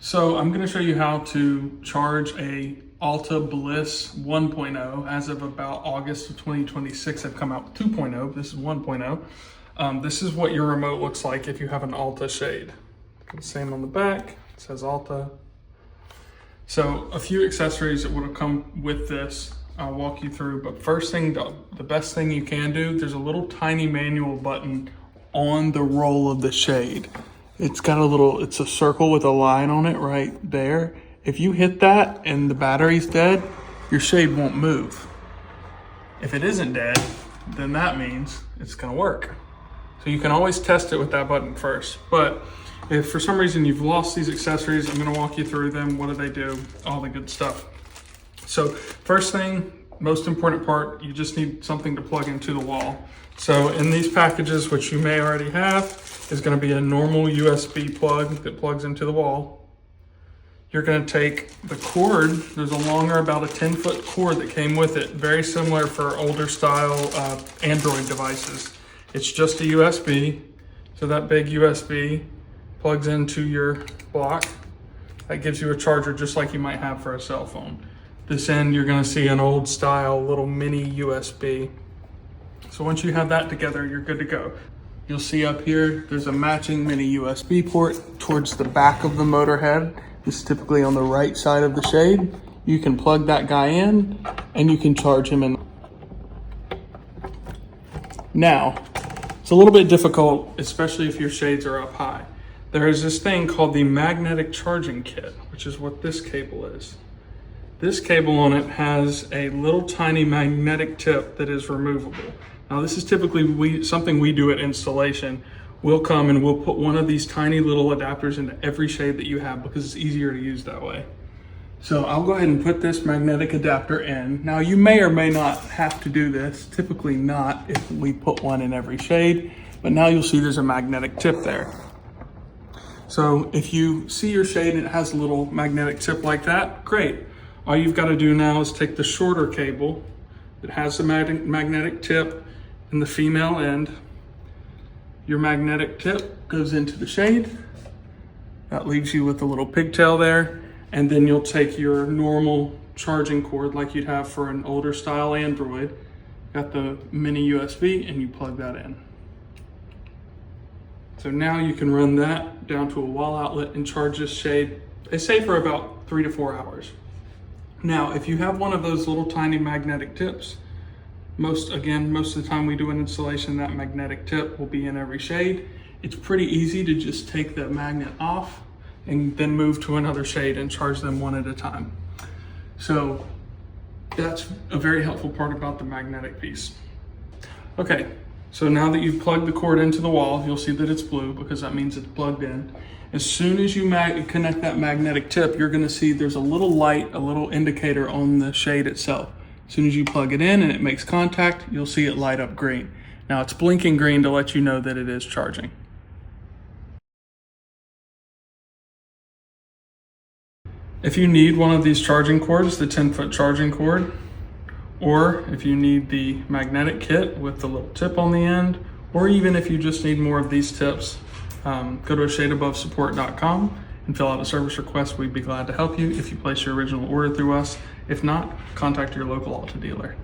So I'm going to show you how to charge a Alta Bliss 1.0. As of about August of 2026, I've come out with 2.0. This is 1.0. This is what your remote looks like if you have an Alta shade. Same on the back, it says Alta. So a few accessories that would have come with this, I'll walk you through. But first thing, the best thing you can do, there's a little tiny manual button on the roll of the shade. It's got it's a circle with a line on it right there. If you hit that and the battery's dead, your shade won't move. If it isn't dead, then that means it's gonna work. So you can always test it with that button first. But if for some reason you've lost these accessories, I'm gonna walk you through them. What do they do? All the good stuff. So first thing, most important part, you just need something to plug into the wall. So in these packages, which you may already have, is going to be a normal USB plug that plugs into the wall. You're going to take the cord. There's a longer, about a 10-foot cord that came with it, very similar for older style Android devices. It's just a USB. So that big USB plugs into your block. That gives you a charger just like you might have for a cell phone. This end, you're going to see an old style little mini USB. So once you have that together, you're good to go. You'll see up here, there's a matching mini USB port towards the back of the motor head. This is typically on the right side of the shade. You can plug that guy in and you can charge him in. Now, it's a little bit difficult, especially if your shades are up high. There is this thing called the magnetic charging kit, which is what this cable is. This cable on it has a little tiny magnetic tip that is removable. Now this is typically something we do at installation. We'll come and we'll put one of these tiny little adapters into every shade that you have because it's easier to use that way. So I'll go ahead and put this magnetic adapter in. Now you may or may not have to do this, typically not if we put one in every shade, but now you'll see there's a magnetic tip there. So if you see your shade and it has a little magnetic tip like that, great. All you've got to do now is take the shorter cable that has the magnetic tip in the female end. Your magnetic tip goes into the shade. That leaves you with a little pigtail there. And then you'll take your normal charging cord like you'd have for an older style Android. Got the mini USB and you plug that in. So now you can run that down to a wall outlet and charge this shade, they say for about 3 to 4 hours. Now, if you have one of those little tiny magnetic tips, most of the time we do an installation, that magnetic tip will be in every shade. It's pretty easy to just take the magnet off and then move to another shade and charge them one at a time. So that's a very helpful part about the magnetic piece. Okay, so now that you've plugged the cord into the wall, you'll see that it's blue because that means it's plugged in. As soon as you connect that magnetic tip, you're gonna see there's a little light, a little indicator on the shade itself. As soon as you plug it in and it makes contact, you'll see it light up green. Now it's blinking green to let you know that it is charging. If you need one of these charging cords, the 10-foot charging cord, or if you need the magnetic kit with the little tip on the end, or even if you just need more of these tips, go to shadeabovesupport.com and fill out a service request. We'd be glad to help you if you place your original order through us. If not, contact your local Alta dealer.